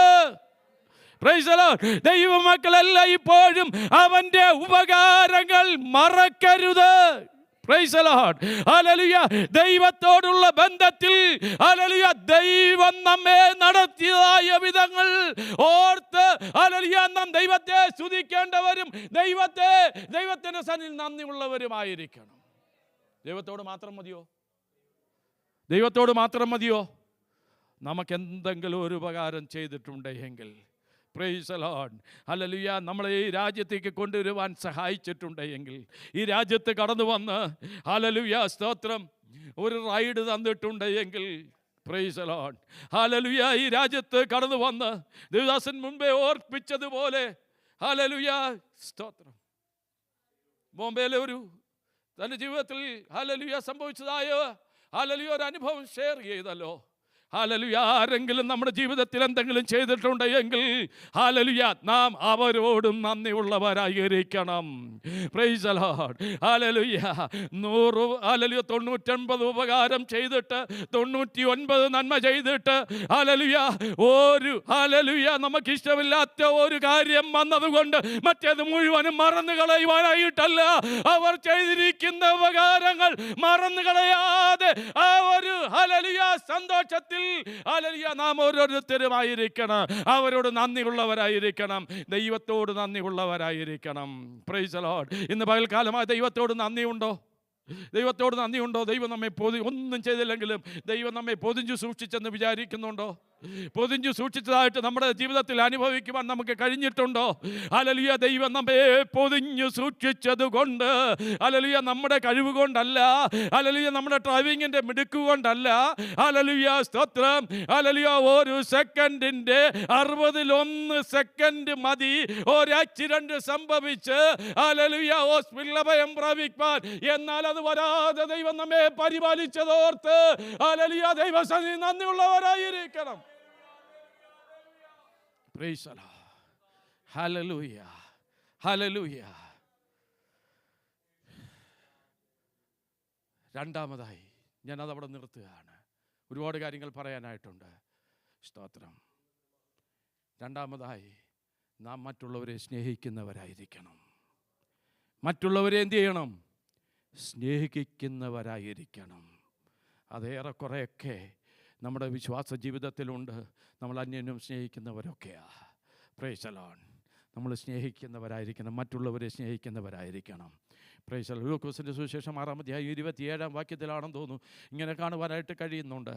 Speaker 1: Price the Lord. ദൈവമക്കളെല്ലാം ഇപ്പോഴും അവൻ്റെ ഉപകാരങ്ങൾ മറക്കരുത്. Price the Lord. ഹല്ലേലൂയ. ദൈവത്തോടുള്ള ബന്ധത്തിൽ ഹല്ലേലൂയ ദൈവം നമ്മെ നടത്തിയതായ വിധങ്ങൾ ഓർത്ത് ഹല്ലേലൂയ നാം ദൈവത്തെ സ്തുതിക്കേണ്ടവരും ദൈവത്തിൻ്റെ സന്നിധിയിൽ നന്ദിയുള്ളവരുമായിരിക്കണം. ദൈവത്തോട് മാത്രം മതിയോ? ദൈവത്തോട് മാത്രം മതിയോ? നമുക്കെന്തെങ്കിലും ഒരു ഉപകാരം ചെയ്തിട്ടുണ്ടെങ്കിൽ പ്രൈസ് ദി ലോർഡ് ഹല്ലേലൂയ നമ്മളെ ഈ രാജ്യത്തേക്ക് കൊണ്ടുവരുവാൻ സഹായിച്ചിട്ടുണ്ടെങ്കിൽ, ഈ രാജ്യത്ത് കടന്നു വന്ന് ഹല്ലേലൂയ സ്തോത്രം ഒരു റൈഡ് തന്നിട്ടുണ്ടെങ്കിൽ പ്രൈസ് ദി ലോർഡ് ഹല്ലേലൂയ ഈ രാജ്യത്ത് കടന്നു വന്ന് ദേവദാസൻ മുമ്പേ ഓർപ്പിച്ചതുപോലെ ഹല്ലേലൂയ സ്തോത്രം ബോംബെയിലെ ഒരു തൻ്റെ ജീവിതത്തിൽ ഹല്ലേലൂയ സംഭവിച്ചതായ ഹല്ലേലൂയ ഒരു അനുഭവം ഷെയർ ചെയ്തല്ലോ. ഹല്ലേലൂയ ആരെങ്കിലും നമ്മുടെ ജീവിതത്തിൽ എന്തെങ്കിലും ചെയ്തിട്ടുണ്ടെങ്കിൽ ഹല്ലേലൂയ നാം അവരോടും നന്ദിയുള്ളവരായിരിക്കണം. Praise the Lord. Hallelujah 100 hallelujah 99 ഉപകാരം ചെയ്തിട്ട് 99 നന്മ ചെയ്തിട്ട് ഹല്ലേലൂയ ഒരു ഹല്ലേലൂയ നമുക്ക് ഇഷ്ടമില്ലാത്ത ഒരു കാര്യം വന്നതുകൊണ്ട് മറ്റേത് മുഴുവനും മറന്നു കളയുവാനായിട്ടല്ല, അവർ ചെയ്തിരിക്കുന്ന ഉപകാരങ്ങൾ മറന്നു കളയാതെ ആ ഒരു ഹല്ലേലൂയ സന്തോഷത്തിൽ ഹല്ലേലൂയ നാം ഓരോരുത്തരുമായിരിക്കണം. അവരോട് നന്ദിയുള്ളവരായിരിക്കണം, ദൈവത്തോട് നന്ദിയുള്ളവരായിരിക്കണം. Praise the Lord. ഇന്ന് പകൽക്കാലമായി ദൈവത്തോട് നന്ദിയുണ്ടോ? ദൈവത്തോട് നന്ദിയുണ്ടോ? ദൈവം നമ്മെ ഒന്നും ചെയ്തില്ലെങ്കിലും ദൈവം നമ്മെ പൊതിഞ്ഞു സൂക്ഷിച്ചെന്ന് വിചാരിക്കുന്നുണ്ടോ? പൊതിഞ്ഞു സൂക്ഷിച്ചതായിട്ട് നമ്മുടെ ജീവിതത്തിൽ അനുഭവിക്കുവാൻ നമുക്ക് കഴിഞ്ഞിട്ടുണ്ടോ? ഹല്ലേലൂയ. ദൈവം നമ്മെ പൊതിഞ്ഞു സൂക്ഷിച്ചത് കൊണ്ട് ഹല്ലേലൂയ നമ്മുടെ കഴിവ് കൊണ്ടല്ല, ഹല്ലേലൂയ നമ്മുടെ ഡ്രൈവിങ്ങിൻ്റെ മിടുക്ക് കൊണ്ടല്ല. ഹല്ലേലൂയ സ്തോത്രം. ഹല്ലേലൂയ ഒരു സെക്കൻഡിൻ്റെ 60-1 സെക്കൻഡ് മതി ഒരു ആക്സിഡന്റ് സംഭവിച്ച് ഹല്ലേലൂയ ഹോസ്പിറ്റൽ അഭയം പ്രാപിക്കാൻ. എന്നാൽ അത് വരാതെ ദൈവം നമ്മെ പരിപാലിച്ചതോർത്ത് ഹല്ലേലൂയ ദൈവസന്നിധിയിൽ നന്ദിയുള്ളവരായിരിക്കണം. Praise the Lord. Hallelujah. Hallelujah. രണ്ടാമതായി ഞാനത് അവിടെ നിർത്തുകയാണ്. ഒരുപാട് കാര്യങ്ങൾ പറയാനായിട്ടുണ്ട്. സ്തോത്രം. രണ്ടാമതായി നാം മറ്റുള്ളവരെ സ്നേഹിക്കുന്നവരായിരിക്കണം. മറ്റുള്ളവരെ എന്ത് ചെയ്യണം? സ്നേഹിക്കുന്നവരായിരിക്കണം. അതേറെക്കുറെയൊക്കെ നമ്മുടെ വിശ്വാസ ജീവിതത്തിലുണ്ട്. നമ്മൾ അന്യനും സ്നേഹിക്കുന്നവരൊക്കെയാണ്. Praise the Lord. നമ്മൾ സ്നേഹിക്കുന്നവരായിരിക്കണം, മറ്റുള്ളവരെ സ്നേഹിക്കുന്നവരായിരിക്കണം. Price the Lord. ലൂക്കോസിൻ്റെ സുവിശേഷം 6-27 വാക്യത്തിലാണെന്ന് തോന്നുന്നു ഇങ്ങനെ കാണുവാനായിട്ട് കഴിയുന്നുണ്ട്.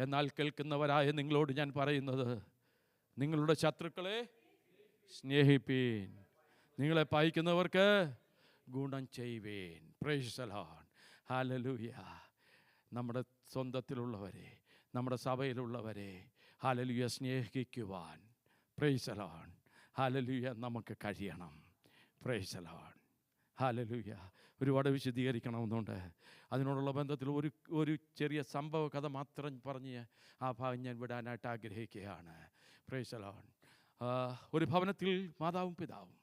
Speaker 1: എന്നാൽ കേൾക്കുന്നവരായ നിങ്ങളോട് ഞാൻ പറയുന്നത്, നിങ്ങളുടെ ശത്രുക്കളെ സ്നേഹിപ്പീൻ, നിങ്ങളെ പഴിക്കുന്നവർക്ക് ഗുണം ചെയ്യുവേൻ. Praise the Lord. ഹല്ലേലൂയ. നമ്മുടെ സ്വന്തത്തിലുള്ളവരെ, നമ്മുടെ സഭയിലുള്ളവരെ ഹല്ലേലൂയ സ്നേഹിക്കുവാൻ പ്രൈസ് ദി ലോർഡ് ഹല്ലേലൂയ നമുക്ക് കഴിയണം. Praise the Lord. ഹല്ലേലൂയ. ഒരുപാട് വിശദീകരിക്കണമെന്നുണ്ട്. അതിനോടുള്ള ബന്ധത്തിൽ ഒരു ചെറിയ സംഭവ കഥ മാത്രം പറഞ്ഞ് ആ ഭാഗം ഞാൻ വിടാനായിട്ട് ആഗ്രഹിക്കുകയാണ്. Price the Lord. ഒരു ഭവനത്തിൽ മാതാവും പിതാവും,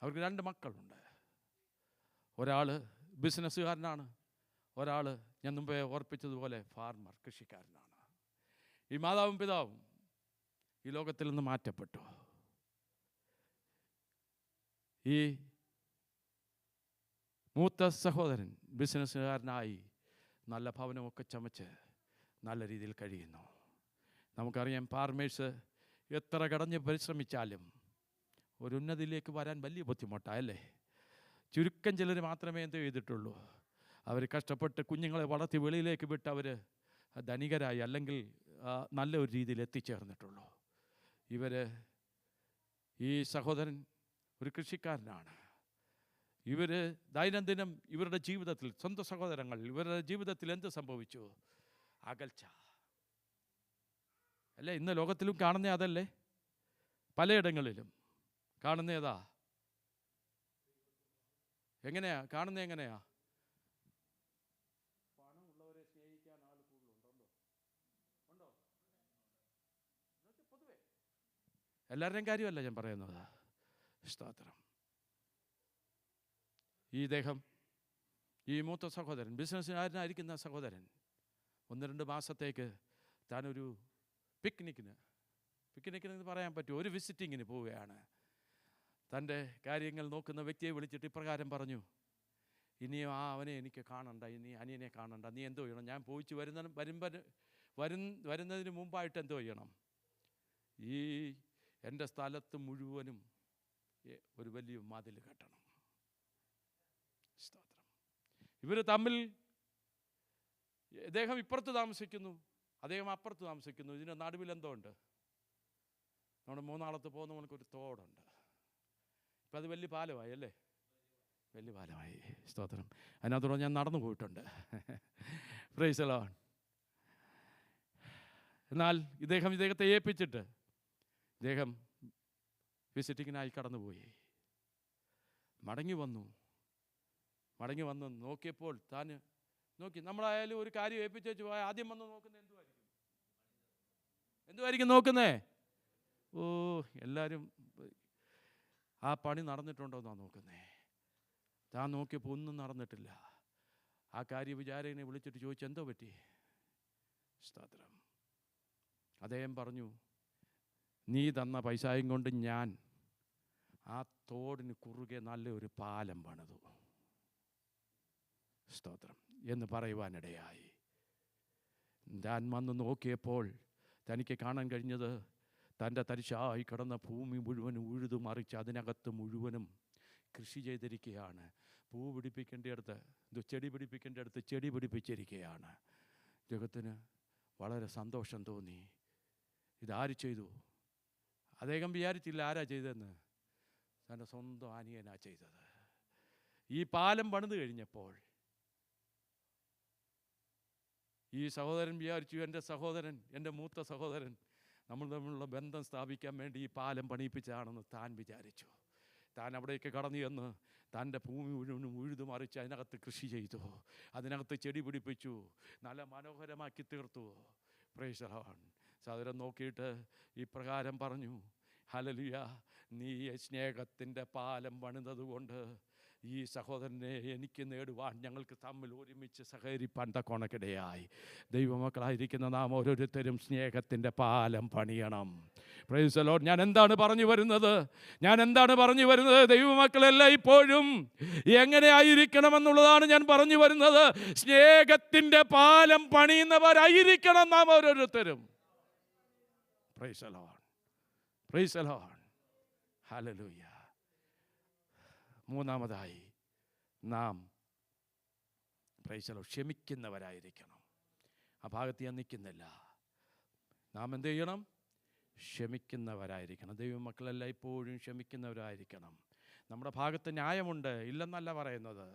Speaker 1: അവർക്ക് 2 മക്കളുണ്ട്. ഒരാൾ ബിസിനസ്സുകാരനാണ്, ഒരാൾ ഞാൻ മുമ്പേ ഓർപ്പിച്ചതുപോലെ ഫാർമർ, കൃഷിക്കാരനാണ്. ഈ മാതാവും പിതാവും ഈ ലോകത്തിൽ നിന്ന് മാറ്റപ്പെട്ടു. ഈ മൂത്ത സഹോദരൻ ബിസിനസ്സുകാരനായി നല്ല ഭവനമൊക്കെ ചമച്ച് നല്ല രീതിയിൽ കഴിയുന്നു. നമുക്കറിയാം, ഫാർമേഴ്സ് എത്ര കടഞ്ഞ് പരിശ്രമിച്ചാലും ഒരു ഉന്നതിയിലേക്ക് വരാൻ വലിയ ബുദ്ധിമുട്ടല്ലേ. ചുരുക്കം ചിലർ മാത്രമേ എന്ത് ചെയ്തിട്ടുള്ളൂ, അവർ കഷ്ടപ്പെട്ട് കുഞ്ഞുങ്ങളെ വളർത്തി വെളിയിലേക്ക് വിട്ട് അവർ ധനികരായി അല്ലെങ്കിൽ നല്ല ഒരു രീതിയിൽ എത്തിച്ചേർന്നിട്ടുള്ളൂ. ഈ സഹോദരൻ ഒരു കൃഷിക്കാരനാണ്. ഇവർ ദൈനംദിനം ഇവരുടെ ജീവിതത്തിൽ, സ്വന്തം സഹോദരങ്ങൾ ഇവരുടെ ജീവിതത്തിൽ എന്ത് സംഭവിച്ചു? അകൽച്ച അല്ലേ? ഇന്ന് ലോകത്തിലും കാണുന്ന അതല്ലേ? പലയിടങ്ങളിലും കാണുന്നതാ. എങ്ങനെയാ കാണുന്നത്? എങ്ങനെയാ? പണമുള്ളവരെ സ്നേഹിക്കാൻ ആൾ കൂടുതലുണ്ടല്ലോ. ഉണ്ടോ? പൊതുവെ എല്ലാവരുടെയും കാര്യമല്ല ഞാൻ പറയുന്നത്. സ്തോത്രം. ഈ മൂത്ത സഹോദരൻ, ബിസിനസ്സുകാരനായിരിക്കുന്ന സഹോദരൻ 1-2 മാസത്തേക്ക് താനൊരു പിക്നിക്കിന് പറയാൻ പറ്റുമോ, ഒരു വിസിറ്റിങ്ങിന് പോവുകയാണ്. തൻ്റെ കാര്യങ്ങൾ നോക്കുന്ന വ്യക്തിയെ വിളിച്ചിട്ട് ഇപ്രകാരം പറഞ്ഞു, ഇനിയും അവനെ എനിക്ക് കാണണ്ട, ഇനി അനിയനെ കാണണ്ട, നീ എന്തോ ചെയ്യണം? ഞാൻ പോയിച്ച് വരുന്നതിന് മുമ്പായിട്ട് എന്തോ ചെയ്യണം? എൻ്റെ സ്ഥലത്ത് മുഴുവനും ഒരു വലിയ മതിൽ കെട്ടണം. സ്തോത്രം. ഇവർ തമ്മിൽ, അദ്ദേഹം ഇപ്പുറത്ത് താമസിക്കുന്നു, അദ്ദേഹം അപ്പുറത്ത് താമസിക്കുന്നു. ഇതിന് നടുവിൽ എന്തോ ഉണ്ട്? നമ്മുടെ മൂന്നാളത്ത് പോകുന്ന നമുക്കൊരു തോടുണ്ട്. ഇപ്പം അത് വലിയ പാലമായി അല്ലേ? വലിയ പാലമായി. സ്തോത്രം. അതിനകത്തൂടെ ഞാൻ നടന്നു പോയിട്ടുണ്ട്. Price the Lord. എന്നാൽ ഇദ്ദേഹത്തെ ഏൽപ്പിച്ചിട്ട് ഇദ്ദേഹം വിസിറ്റിങ്ങിനായി കടന്നുപോയി. മടങ്ങി വന്നു. മടങ്ങി വന്ന് നോക്കിയപ്പോൾ താൻ നോക്കി. നമ്മളായാലും ഒരു കാര്യം ഏൽപ്പിച്ചു വെച്ച് പോയാൽ ആദ്യം വന്ന് നോക്കുന്നത് എന്തുമായിരിക്കും നോക്കുന്നേ? ഓ, എല്ലാവരും ആ പണി നടന്നിട്ടുണ്ടോ എന്നാണ് നോക്കുന്നേ. താൻ നോക്കിയപ്പോൾ ഒന്നും നടന്നിട്ടില്ല. ആ കാര്യവിചാരകനെ വിളിച്ചിട്ട് ചോദിച്ചു, എന്തോ പറ്റി? സ്തോത്രം. അദ്ദേഹം പറഞ്ഞു, നീ തന്ന പൈസയും കൊണ്ട് ഞാൻ ആ തോടിന് കുറുകെ നല്ലൊരു പാലം പണിതു. സ്തോത്രം എന്ന് പറയുവാനിടയായി. താൻ വന്ന് നോക്കിയപ്പോൾ തനിക്ക് കാണാൻ കഴിഞ്ഞത് തൻ്റെ തരിശായി കിടന്ന ഭൂമി മുഴുവനും ഉഴുതു മറിച്ച് അതിനകത്ത് മുഴുവനും കൃഷി ചെയ്തിരിക്കുകയാണ്. പൂ പിടിപ്പിക്കേണ്ടടുത്ത് ചെടി പിടിപ്പിക്കേണ്ടടുത്ത് ചെടി പിടിപ്പിച്ചിരിക്കുകയാണ്. ജഗത്തിന് വളരെ സന്തോഷം തോന്നി. ഇതാര് ചെയ്തു? അദ്ദേഹം വിചാരിച്ചില്ല ആരാ ചെയ്തതെന്ന്. തൻ്റെ സ്വന്തം അനിയനാ ചെയ്തത്. ഈ പാലം പണിത് കഴിഞ്ഞപ്പോൾ ഈ സഹോദരൻ വിചാരിച്ചു, എൻ്റെ സഹോദരൻ, എൻ്റെ മൂത്ത സഹോദരൻ നമ്മൾ തമ്മിലുള്ള ബന്ധം സ്ഥാപിക്കാൻ വേണ്ടി ഈ പാലം പണിയിപ്പിച്ചതാണെന്ന് താൻ വിചാരിച്ചു. താൻ അവിടേക്ക് കടന്നു ചെന്ന് തൻ്റെ ഭൂമി മുഴുവനും ഉഴുതു മറിച്ച് അതിനകത്ത് കൃഷി ചെയ്തു, അതിനകത്ത് ചെടി പിടിപ്പിച്ചു, നല്ല മനോഹരമാക്കി തീർത്തു. Price the Lord. സഹോദരൻ നോക്കിയിട്ട് ഇപ്രകാരം പറഞ്ഞു, ഹല്ലേലൂയ, നീ സ്നേഹത്തിൻ്റെ പാലം പണിതതുകൊണ്ട് ഈ സഹോദരനെ എനിക്ക് നേടുവാൻ ഞങ്ങൾക്ക് തമ്മിൽ ഒരുമിച്ച് സഹകരിപ്പാൻ തക്കോണക്കിടയായി. ദൈവമക്കളായിരിക്കുന്ന നാം ഓരോരുത്തരും സ്നേഹത്തിൻ്റെ പാലം പണിയണം. Price the Lord. ഞാൻ എന്താണ് പറഞ്ഞു വരുന്നത്? ദൈവമക്കളെല്ലാം ഇപ്പോഴും എങ്ങനെ ആയിരിക്കണമെന്നുള്ളതാണ് ഞാൻ പറഞ്ഞു വരുന്നത്. സ്നേഹത്തിൻ്റെ പാലം പണിയുന്നവരായിരിക്കണം നാം ഓരോരുത്തരും. Price the Lord. Price the Lord. Hallelujah. മൂന്നാമതായി നാം പ്രൈസ് ദി ലോർഡ് ക്ഷമിക്കുന്നവരായിരിക്കണം. ആ ഭാഗത്ത് ഞാൻ നിൽക്കുന്നില്ല. നാം എന്ത് ചെയ്യണം? ക്ഷമിക്കുന്നവരായിരിക്കണം. ദൈവമക്കളെല്ലാം ഇപ്പോഴും ക്ഷമിക്കുന്നവരായിരിക്കണം. നമ്മുടെ ഭാഗത്ത് ന്യായമുണ്ട്, ഇല്ലെന്നല്ല പറയുന്നത്.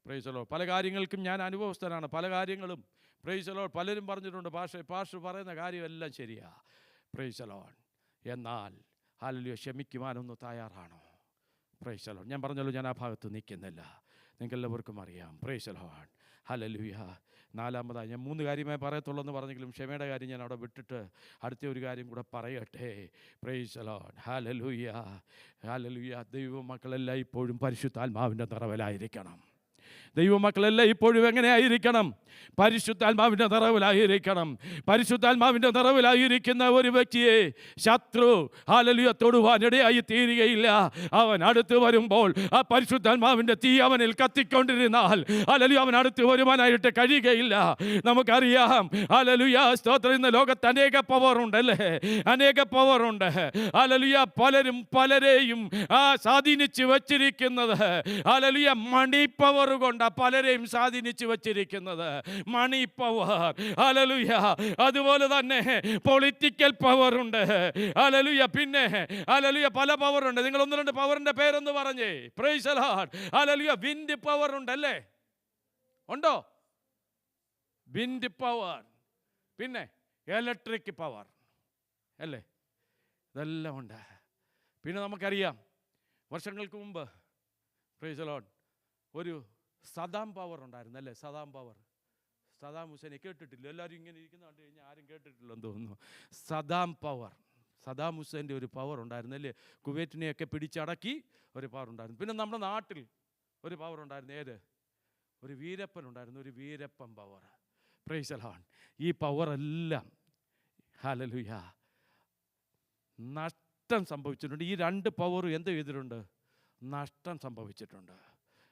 Speaker 1: Price the Lord. പല കാര്യങ്ങൾക്കും ഞാൻ അനുഭവസ്ഥനാണ്. പല കാര്യങ്ങളും പ്രൈസ് ദി ലോർഡ് പലരും പറഞ്ഞിട്ടുണ്ട്, പാസ്റ്റർ പറയുന്ന കാര്യമെല്ലാം ശരിയാ. Price the Lord. എന്നാൽ ഹല്ലേലൂയ ക്ഷമിക്കുവാനൊന്ന് തയ്യാറാണോ? Price the Lord. ഞാൻ പറഞ്ഞല്ലോ, ഞാൻ ആ ഭാഗത്ത് നിൽക്കുന്നില്ല, നിങ്ങൾക്ക് എല്ലാവർക്കും അറിയാം. Price the Lord. ഹല്ലേലൂയ. നാലാമതായി ഞാൻ 3 കാര്യമേ പറയത്തുള്ളൂ എന്ന് പറഞ്ഞെങ്കിലും ക്ഷമയുടെ കാര്യം ഞാൻ അവിടെ വിട്ടിട്ട് അടുത്ത ഒരു കാര്യം കൂടെ പറയട്ടെ. Praise the Lord. Hallelujah. Hallelujah. ദൈവമക്കളെല്ലാം ഇപ്പോഴും പരിശുദ്ധാത്മാവിൻ്റെ നിറവിലായിരിക്കണം. ദൈവമക്കളെല്ലാം ഇപ്പോഴും എങ്ങനെയായിരിക്കണം? പരിശുദ്ധാത്മാവിൻ്റെ നിറവിലായിരിക്കണം. പരിശുദ്ധാത്മാവിൻ്റെ നിറവിലായിരിക്കുന്ന ഒരു വ്യക്തിയെ ശത്രു ഹല്ലേലൂയ തൊടുവാനിടയായി തീരുകയില്ല. അവൻ അടുത്ത് വരുമ്പോൾ ആ പരിശുദ്ധാത്മാവിൻ്റെ തീ അവനിൽ കത്തിക്കൊണ്ടിരുന്നാൽ ഹല്ലേലൂയ അവൻ അടുത്ത് വരുവാനായിട്ട് കഴിയുകയില്ല. നമുക്കറിയാം ഹല്ലേലൂയ സ്തോത്രം. ഇന്ന് ലോകത്ത് അനേക പവറുണ്ടല്ലേ, അനേക പവറുണ്ട്. ഹല്ലേലൂയ പലരും പലരെയും സ്വാധീനിച്ച് വച്ചിരിക്കുന്നത് ഹല്ലേലൂയ മണി പവർ കൊണ്ട് പലരെയും സ്വാധീനിച്ച് വച്ചിരിക്കുന്നത് മണി പവർ. ഹല്ലേലൂയ. അതുപോലെ തന്നെ പൊളിറ്റിക്കൽ പവർ ഉണ്ട്. ഹല്ലേലൂയ. പിന്നെ ഹല്ലേലൂയ പല പവറുണ്ട്. നിങ്ങൾ 1-2 പവറിന്റെ പേരൊന്ന് പറഞ്ഞേ. Price the Lord. Hallelujah. Wind power ഉണ്ടല്ലേ? ഉണ്ടോ? Wind power. പിന്നെ ഇലക്ട്രിക് പവർ അല്ലേ? ഇതെല്ലാം ഉണ്ട്. പിന്നെ നമുക്കറിയാം വർഷങ്ങൾക്ക് മുമ്പ് പ്രൈസ് ദി ലോർഡ് ഒരു സദാം പവർ ഉണ്ടായിരുന്നു അല്ലേ? സദാം പവർ. സദാം ഹുസൈനെ കേട്ടിട്ടില്ല? എല്ലാവരും ഇങ്ങനെ ഇരിക്കുന്ന കണ്ടു കഴിഞ്ഞാൽ ആരും കേട്ടിട്ടില്ലെന്ന് തോന്നുന്നു. സദാം പവർ. സദാം ഹുസൈൻ്റെ ഒരു പവർ ഉണ്ടായിരുന്നു അല്ലേ? കുവൈറ്റിനെയൊക്കെ പിടിച്ചടക്കി ഒരു പവർ ഉണ്ടായിരുന്നു. പിന്നെ നമ്മുടെ നാട്ടിൽ ഒരു പവർ ഉണ്ടായിരുന്നു. ഏത്? ഒരു വീരപ്പൻ ഉണ്ടായിരുന്നു, ഒരു Veerappan power. Price the Lord. ഈ പവറെല്ലാം ഹല്ലേലൂയ നഷ്ടം സംഭവിച്ചിട്ടുണ്ട്. ഈ 2 പവറും എന്ത് ചെയ്തിട്ടുണ്ട്? നഷ്ടം സംഭവിച്ചിട്ടുണ്ട്.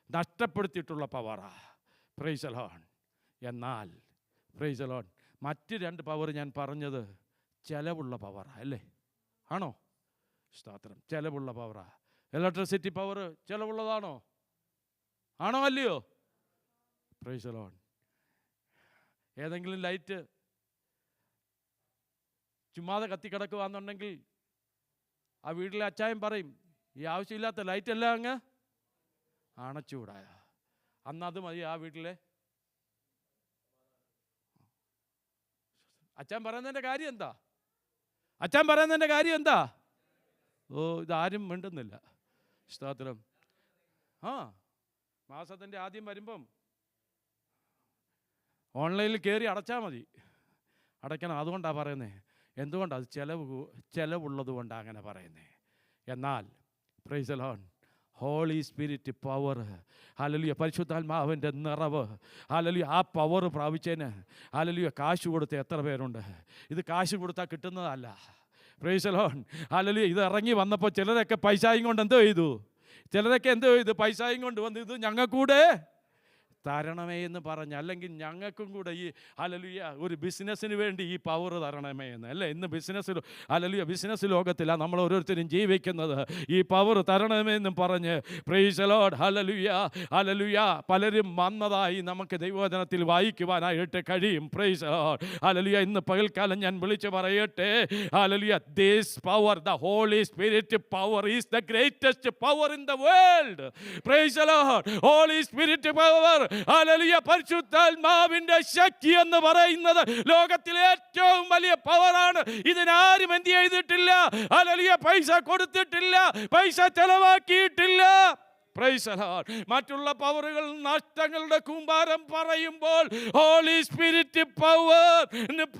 Speaker 1: നഷ്ടപ്പെടുത്തിയിട്ടുള്ള പവറാ. Praise the Lord. എന്നാൽ പ്രൈസ് ദി ലോർഡ് മറ്റ് 2 പവർ ഞാൻ പറഞ്ഞത് ചെലവുള്ള പവറാ അല്ലേ? ആണോ? സ്തോത്രം. ചെലവുള്ള പവറാ. ഇലക്ട്രിസിറ്റി പവർ ചെലവുള്ളതാണോ? ആണോ അല്ലയോ? Praise the Lord. ഏതെങ്കിലും ലൈറ്റ് ചുമ്മാതെ കത്തിക്കിടക്കുകയാണെന്നുണ്ടെങ്കിൽ ആ വീട്ടിലെ അച്ചായൻ പറയും, ഈ ആവശ്യമില്ലാത്ത ലൈറ്റ് എല്ലാം അങ്ങ് അണച്ചുകൂടായ. അന്നത് മതി ആ വീട്ടിലെ. അച്ഛൻ പറയുന്നതിൻ്റെ കാര്യം എന്താ? അച്ഛൻ പറയുന്നതിൻ്റെ കാര്യം എന്താ? ഓ, ഇതാരും മിണ്ടുന്നില്ല. സ്തോത്രം. മാസത്തിൻ്റെ ആദ്യം വരുമ്പം ഓൺലൈനിൽ കയറി അടച്ചാൽ മതി. അടയ്ക്കണം. അതുകൊണ്ടാണ് പറയുന്നത്. എന്തുകൊണ്ടാണ്? അത് ചിലവുള്ളത് കൊണ്ടാണ് അങ്ങനെ പറയുന്നത്. എന്നാൽ praise the Lord, Holy Spirit power, hallelujah, പരിശുദ്ധാത്മാവിൻ്റെ നിറവ്, ഹല്ലേലൂയ, ആ പവർ പ്രാപിച്ചതിന് ഹല്ലേലൂയ കാശ് കൊടുത്ത് എത്ര പേരുണ്ട്? ഇത് കാശ് കൊടുത്താൽ കിട്ടുന്നതല്ല. Praise the Lord, hallelujah. ഇത് ഇറങ്ങി വന്നപ്പോൾ ചിലരൊക്കെ പൈസയും കൊണ്ട് എന്തോ ചെയ്തു? പൈസയും കൊണ്ട് വന്ന് ഇത് ഞങ്ങൾക്കൂടെ തരണമേ എന്ന് പറഞ്ഞ്, അല്ലെങ്കിൽ ഞങ്ങൾക്കും കൂടെ ഈ ഹല്ലേലൂയ ഒരു ബിസിനസ്സിന് വേണ്ടി ഈ പവർ തരണമേ എന്ന്. അല്ലേ, ഇന്ന് ഹല്ലേലൂയ ബിസിനസ് ലോകത്തിലാണ് നമ്മൾ ഓരോരുത്തരും ജീവിക്കുന്നത്. ഈ പവർ തരണമേ എന്നും പറഞ്ഞ് praise the Lord, hallelujah, hallelujah, പലരും വന്നതായി നമുക്ക് ദൈവവചനത്തിൽ വായിക്കുവാനായിട്ട് കഴിയും. Praise the Lord, hallelujah. ഇന്ന് പകൽക്കാലം ഞാൻ വിളിച്ചു പറയട്ടെ, hallelujah, this power, the Holy Spirit power is the greatest power in the world. Praise the Lord, Holy Spirit power, hallelujah, പരിശുദ്ധാത്മാവിന്റെ ശക്തി എന്ന് പറയുന്നത് ലോകത്തിലെ ഏറ്റവും വലിയ പവറാണ്. ഇതിനാരും എന്ത് ചെയ്തിട്ടില്ല? ഹല്ലേലൂയ, പൈസ കൊടുത്തിട്ടില്ല, പൈസ ചെലവാക്കിയിട്ടില്ല. Price the Lord. മറ്റുള്ള പവറുകൾ നഷ്ടങ്ങളുടെ കൂമ്പാരം പറയുമ്പോൾ ഹോളി സ്പിരിറ്റ് പവർ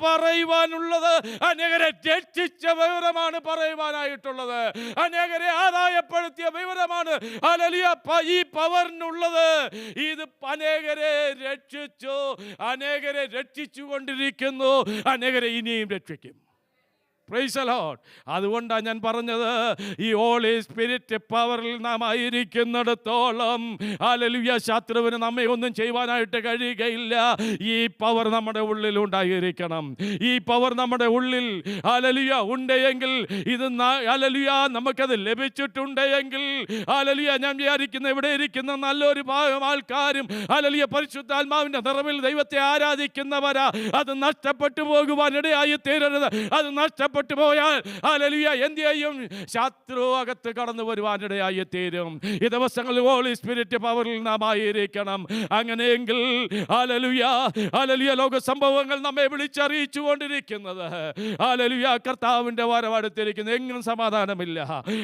Speaker 1: പറയുവാനുള്ളത് അനേകരെ രക്ഷിച്ച വിവരമാണ് പറയുവാനായിട്ടുള്ളത്. അനേകരെ ആദായപ്പെടുത്തിയ വിവരമാണ് ഹല്ലേലൂയ ഈ പവറിനുള്ളത്. ഇത് അനേകരെ രക്ഷിച്ചു, അനേകരെ രക്ഷിച്ചു കൊണ്ടിരിക്കുന്നു, അനേകരെ ഇനിയും രക്ഷിക്കും. Price the Lord. അതുകൊണ്ടാണ് ഞാൻ പറഞ്ഞത്, ഈ ഹോളി സ്പിരിറ്റ് പവറിൽ നാം ആയിരിക്കുന്നിടത്തോളം ഹല്ലേലൂയ ശത്രുവിന് നമ്മെ ഒന്നും ചെയ്യുവാനായിട്ട് കഴിയുകയില്ല. ഈ പവർ നമ്മുടെ ഉള്ളിൽ ഉണ്ടായിരിക്കണം. ഈ പവർ നമ്മുടെ ഉള്ളിൽ ഹല്ലേലൂയ ഉണ്ടെങ്കിൽ, ഇത് ഹല്ലേലൂയ നമുക്കത് ലഭിച്ചിട്ടുണ്ടെങ്കിൽ, ഹല്ലേലൂയ ഞാൻ വിചാരിക്കുന്ന ഇവിടെ ഇരിക്കുന്ന നല്ലൊരു ഭാഗം ആൾക്കാരും ഹല്ലേലൂയ പരിശുദ്ധാത്മാവിന്റെ നിറവിൽ ദൈവത്തെ ആരാധിക്കുന്നവരാ. അത് നഷ്ടപ്പെട്ടു പോകുവാനിടയായി തീരരുത്. അത് നഷ്ടപ്പെട്ടു പോയാൽ ഹല്ലേലൂയ എന്ത് ചെയ്യും? ശത്രു അകത്ത് കടന്നു വരുവാനിടയായി തീരും. ഈ ദിവസങ്ങളിൽ ഹോളി സ്പിരിറ്റ് പവറിൽ നാം ആയിരിക്കണം. അങ്ങനെയെങ്കിൽ ഹല്ലേലൂയ, ഹല്ലേലൂയ, ലോക സംഭവങ്ങൾ നമ്മെ വിളിച്ചറിയിച്ചു കൊണ്ടിരിക്കുന്നത്, ഹല്ലേലൂയ കർത്താവിന്റെ വരവടുത്തിരിക്കുന്നു. എങ്ങും സമാധാനമില്ല.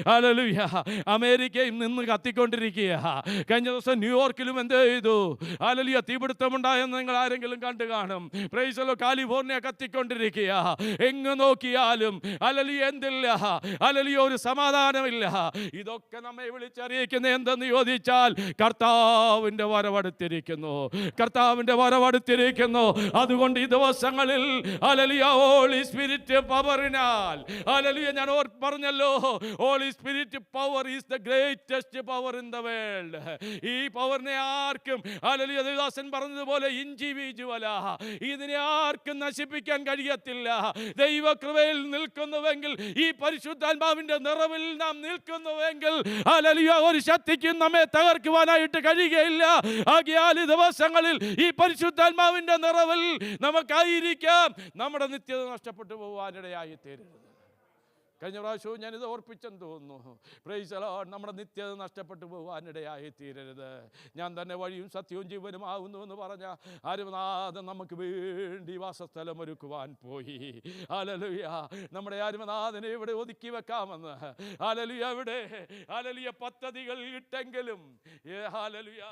Speaker 1: ഹല്ലേലൂയ, അമേരിക്കയിൽ നിന്ന് കത്തിക്കൊണ്ടിരിക്കുക. കഴിഞ്ഞ ദിവസം ന്യൂയോർക്കിലും എന്ത് ചെയ്തു? ഹല്ലേലൂയ, തീപിടുത്തമുണ്ടായെന്ന് നിങ്ങൾ ആരെങ്കിലും കണ്ടു കാണും. പ്രൈസ് ദി ലോർഡ്, കാലിഫോർണിയ കത്തിക്കൊണ്ടിരിക്കുക. എങ്ങ് നോക്കിയാലും ഹല്ലേലൂയ എന്തില്ല? ഹല്ലേലൂയ ഒരു സമാധാനമില്ല. ഇതൊക്കെ നമ്മെ വിളിച്ചറിയിക്കുന്നത് എന്തെന്ന് ചോദിച്ചാൽ, കർത്താവിന്റെ വരവടുത്തിരിക്കുന്നു, കർത്താവിന്റെ വരവടുത്തിരിക്കുന്നു. അതുകൊണ്ട് ഈ ദിവസങ്ങളിൽ ഹല്ലേലൂയ ഹോളി സ്പിരിറ്റ് പവറിനാൽ, ഹല്ലേലൂയ ഞാൻ പറഞ്ഞല്ലോ, Holy Spirit power is the greatest power in the world. ഈ പവറിനെ ആർക്കും ഹല്ലേലൂയ ദേവദാസൻ പറഞ്ഞതുപോലെ ഇൻഡിവിജ്വല, ഇതിനെ ആർക്കും നശിപ്പിക്കാൻ കഴിയത്തില്ല. ദൈവകൃപയിൽ നിൽക്കുന്നുവെങ്കിൽ, ഈ പരിശുദ്ധാത്മാവിന്റെ നിറവിൽ നാം നിൽക്കുന്നുവെങ്കിൽ, ഹല്ലേലൂയ ഒരു ശക്തിക്കും നമ്മെ തകർക്കുവാനായിട്ട് കഴിയുകയില്ല. ആകയാൽ ഈ ദിവസങ്ങളിൽ ഈ പരിശുദ്ധാത്മാവിന്റെ നിറവിൽ നമുക്കായിരിക്കാം. നമ്മുടെ നിത്യത നഷ്ടപ്പെട്ടു പോകാനിടയായി തീരരുത്. കഴിഞ്ഞ പ്രാവശ്യവും ഞാനിത് ഓർപ്പിച്ചെന്ന് തോന്നുന്നു. പ്രൈസ് ദി ലോർഡ്, നമ്മുടെ നിത്യത നഷ്ടപ്പെട്ടു പോകാനിടയായി തീരരുത്. ഞാൻ തന്നെ വഴിയും സത്യവും ജീവനും ആകുന്നു എന്ന് പറഞ്ഞ അരുമനാഥൻ നമുക്ക് വേണ്ടി വാസസ്ഥലം ഒരുക്കുവാൻ പോയി. ഹല്ലേലൂയ, നമ്മുടെ അരുമനാഥനെ ഇവിടെ ഒതുക്കി വെക്കാമെന്ന് ഹല്ലേലൂയ ഇവിടെ ഹല്ലേലൂയ പദ്ധതികൾ ഇട്ടെങ്കിലും ഹല്ലേലൂയ